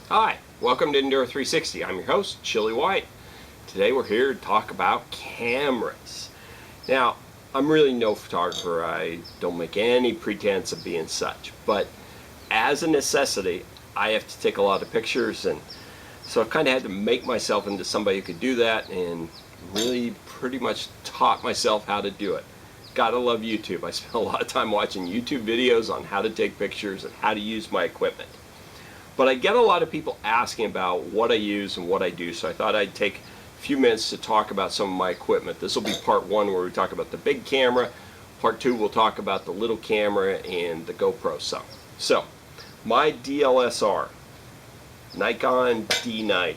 Hi, welcome to Enduro 360. I'm your host, Chili White. Today we're here to talk about cameras. Now, I'm really no photographer. I don't make any pretense of being such, but as a necessity, I have to take a lot of pictures, and so I've kind of had to make myself into somebody who could do that, and really pretty much taught myself how to do it. Gotta love YouTube. I spent a lot of time watching YouTube videos on how to take pictures and how to use my equipment. But I get a lot of people asking about what I use and what I do, so I thought I'd take a few minutes to talk about some of my equipment. This will be part one, where we talk about the big camera. Part two, we'll talk about the little camera and the GoPro some. So, my DLSR, Nikon D90.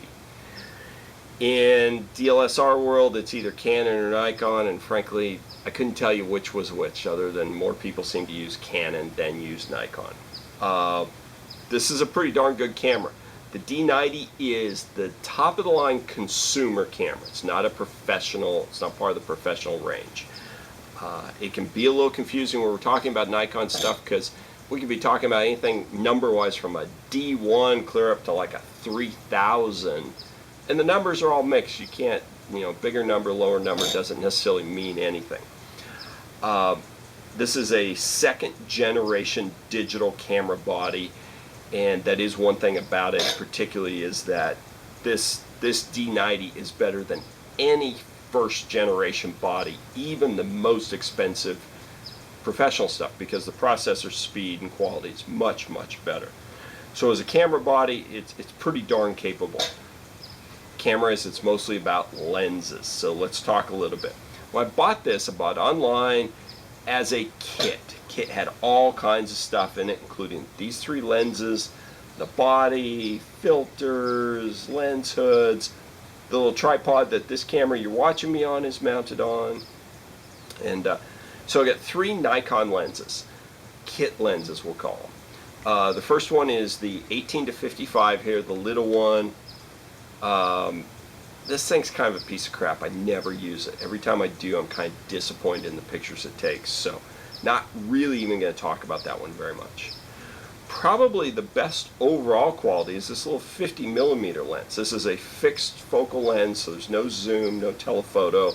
In DLSR world, it's either Canon or Nikon, and frankly, I couldn't tell you which was which, other than more people seem to use Canon than use Nikon. This is a pretty darn good camera. The D90 is the top of the line consumer camera. It's not a professional, it's not part of the professional range. It can be a little confusing when we're talking about Nikon stuff, because we could be talking about anything number-wise from a D1 clear up to like a 3000, and the numbers are all mixed. You can't, bigger number, lower number doesn't necessarily mean anything. This is a second generation digital camera body. And that is one thing about it, particularly, is that this D90 is better than any first generation body, even the most expensive professional stuff, because the processor speed and quality is much, much better. So as a camera body, it's pretty darn capable. Cameras, it's mostly about lenses, so let's talk a little bit. When I bought this, I bought online as a kit. Kit had all kinds of stuff in it, including these three lenses, the body, filters, lens hoods, the little tripod that this camera you're watching me on is mounted on. And so I got three Nikon lenses, kit lenses we'll call them. The first one is the 18 to 55 here, the little one. This thing's kind of a piece of crap. I never use it. Every time I do, I'm kind of disappointed in the pictures it takes. So not really even going to talk about that one very much. Probably the best overall quality is this little 50mm lens. This is a fixed focal lens, so there's no zoom, no telephoto,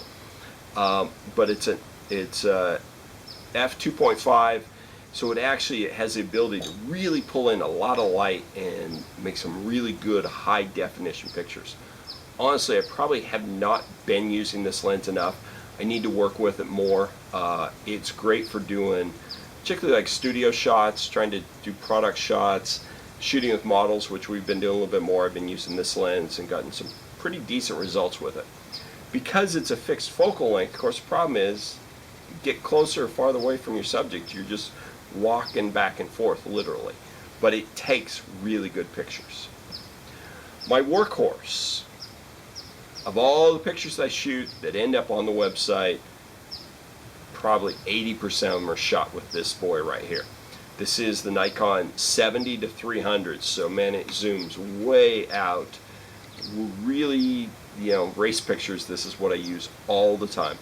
but it's f2.5, so it has the ability to really pull in a lot of light and make some really good high definition pictures. Honestly, I probably have not been using this lens enough. I need to work with it more. It's great for doing particularly like studio shots, trying to do product shots, shooting with models, which we've been doing a little bit more. I've been using this lens and gotten some pretty decent results with it. Because it's a fixed focal length, of course, the problem is you get closer or farther away from your subject, you're just walking back and forth, literally. But it takes really good pictures. My workhorse, of all the pictures I shoot that end up on the website, probably 80% of them are shot with this boy right here. This is the Nikon 70 to 300, so man, it zooms way out. Really, race pictures, this is what I use all the time.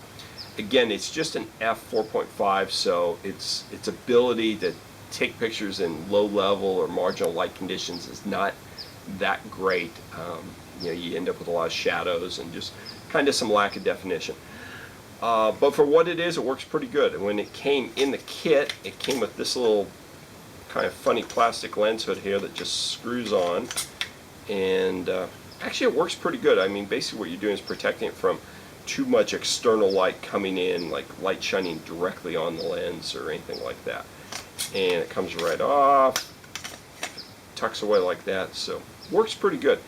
Again, it's just an f4.5, so its ability to take pictures in low level or marginal light conditions is not that great. You end up with a lot of shadows and just kind of some lack of definition. But for what it is, it works pretty good. And when it came in the kit, it came with this little kind of funny plastic lens hood here that just screws on. And actually it works pretty good. I mean, basically what you're doing is protecting it from too much external light coming in, like light shining directly on the lens or anything like that. And it comes right off, tucks away like that, so works pretty good.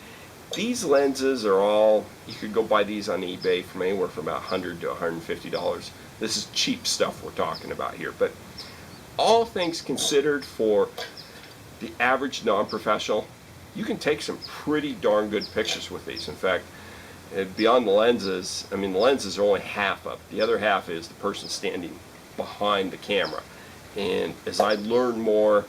These lenses are all, you could go buy these on eBay from anywhere from about $100 to $150. This is cheap stuff we're talking about here, but all things considered, for the average non-professional, you can take some pretty darn good pictures with these. In fact, beyond the lenses, I mean, the lenses are only half up. The other half is the person standing behind the camera. And as I learn more,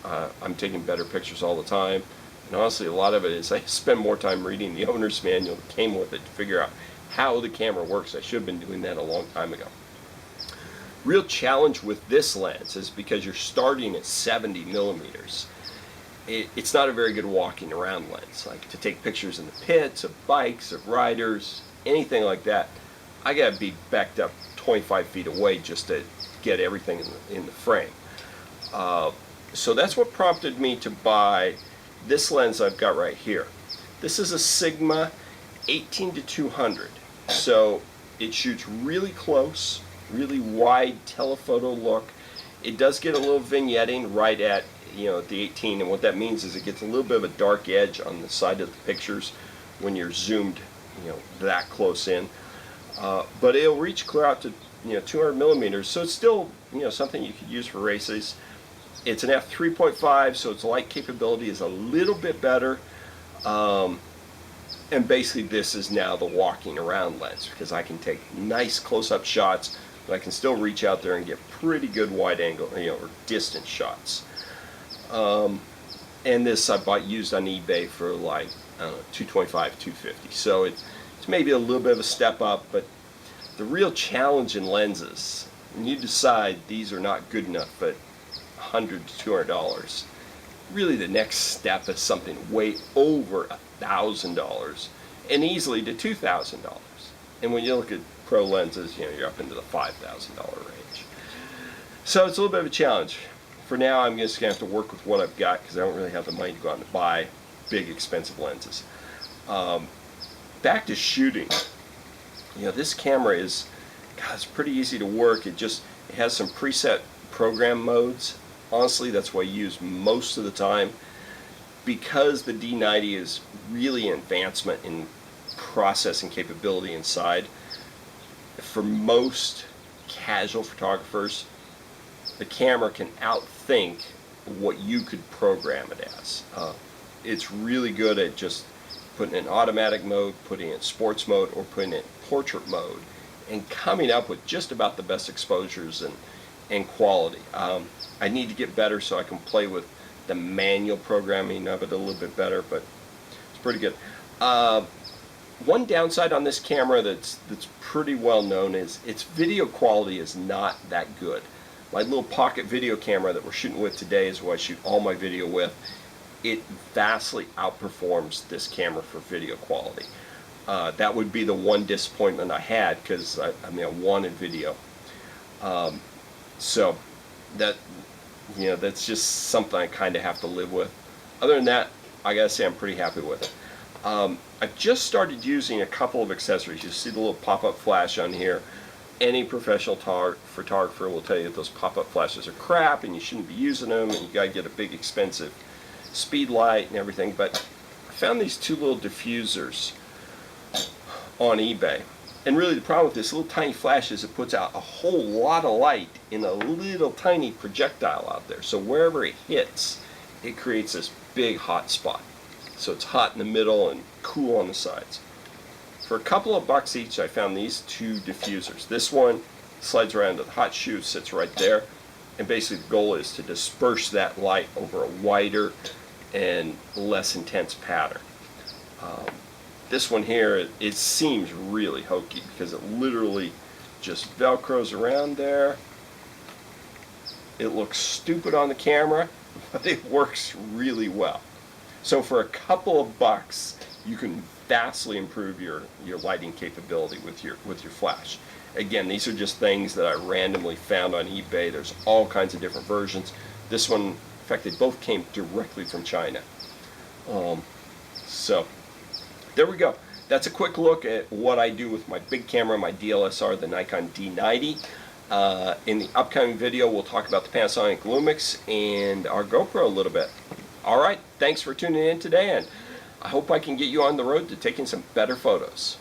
I'm taking better pictures all the time. And honestly, a lot of it is I spend more time reading the owner's manual that came with it to figure out how the camera works. I should have been doing that a long time ago. Real challenge with this lens is because you're starting at 70 millimeters. it's not a very good walking around lens. Like to take pictures in the pits of bikes, of riders, anything like that, I gotta be backed up 25 feet away just to get everything in the frame. So that's what prompted me to buy this lens I've got right here. This is a Sigma 18-200. So it shoots really close, really wide telephoto look. It does get a little vignetting right at the 18, and what that means is it gets a little bit of a dark edge on the side of the pictures when you're zoomed that close in. But it'll reach clear out to 200 millimeters, so it's still something you could use for races. It's an f3.5, so its light capability is a little bit better. And basically this is now the walking around lens, because I can take nice close-up shots, but I can still reach out there and get pretty good wide angle, or distance shots. And this I bought used on eBay for like, I don't know, $225, $250. So it's maybe a little bit of a step up, but the real challenge in lenses, when you decide these are not good enough at $100 to $200, really the next step is something way over $1,000 and easily to $2,000. And when you look at pro lenses, you're up into the $5,000 range. So it's a little bit of a challenge. For now, I'm just going to have to work with what I've got, because I don't really have the money to go out and buy big expensive lenses. Back to shooting. This camera is, God, it's pretty easy to work. It has some preset program modes. Honestly, that's what I use most of the time, because the D90 is really an advancement in processing capability inside. For most casual photographers, the camera can outthink what you could program it as. It's really good at just putting it in automatic mode, putting it in sports mode, or putting it in portrait mode, and coming up with just about the best exposures and quality. I need to get better so I can play with the manual programming of it a little bit better, but it's pretty good. One downside on this camera that's pretty well known is its video quality is not that good. My little pocket video camera that we're shooting with today is what I shoot all my video with. It vastly outperforms this camera for video quality. That would be the one disappointment I had, because I wanted video. So that's just something I kind of have to live with. Other than that, I gotta say I'm pretty happy with it. I've just started using a couple of accessories. You see the little pop-up flash on here. Any professional photographer will tell you that those pop-up flashes are crap and you shouldn't be using them, and you gotta get a big expensive speed light and everything. But I found these two little diffusers on eBay, and really the problem with this little tiny flash is it puts out a whole lot of light in a little tiny projectile out there. So wherever it hits, it creates this big hot spot. So it's hot in the middle and cool on the sides. For a couple of bucks each, I found these two diffusers. This one slides around to the hot shoe, sits right there, and basically the goal is to disperse that light over a wider and less intense pattern. This one here, it seems really hokey because it literally just velcros around there. It looks stupid on the camera, but it works really well. So for a couple of bucks, you can vastly improve your lighting capability with your flash. Again, these are just things that I randomly found on eBay. There's all kinds of different versions. This one, in fact, they both came directly from China. So there we go. That's a quick look at what I do with my big camera, my DLSR, the Nikon D90. In the upcoming video, we'll talk about the Panasonic Lumix and our GoPro a little bit. All right, thanks for tuning in today, and I hope I can get you on the road to taking some better photos.